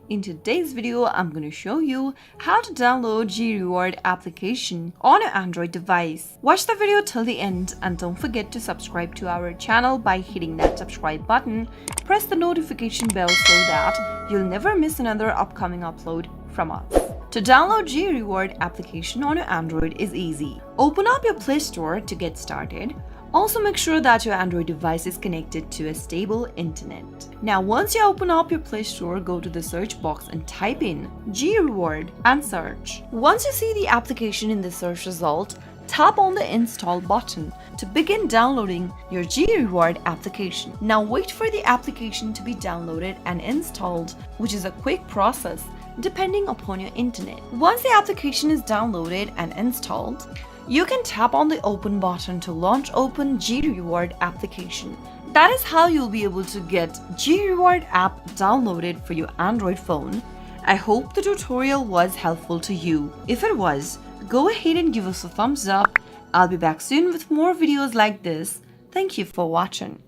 In today's video, I'm going to show you how to download GReward application on your Android device. Watch the video till the end and don't forget to subscribe to our channel by hitting that subscribe button. Press the notification bell so that you'll never miss another upcoming upload from us. To download GReward application on your Android is easy. Open up your Play Store to get started. Also make sure that your Android device is connected to a stable internet. Now once you open up your Play Store, go to the search box and type in GReward and search. Once you see the application in the search result, tap on the install button to begin downloading your GReward application. Now wait for the application to be downloaded and installed, which is a quick process depending upon your internet. Once the application is downloaded and installed, you can tap on the open button to launch open GReward application. That is how you'll be able to get GReward app downloaded for your Android phone. I hope the tutorial was helpful to you. If it was, go ahead and give us a thumbs up. I'll be back soon with more videos like this. Thank you for watching.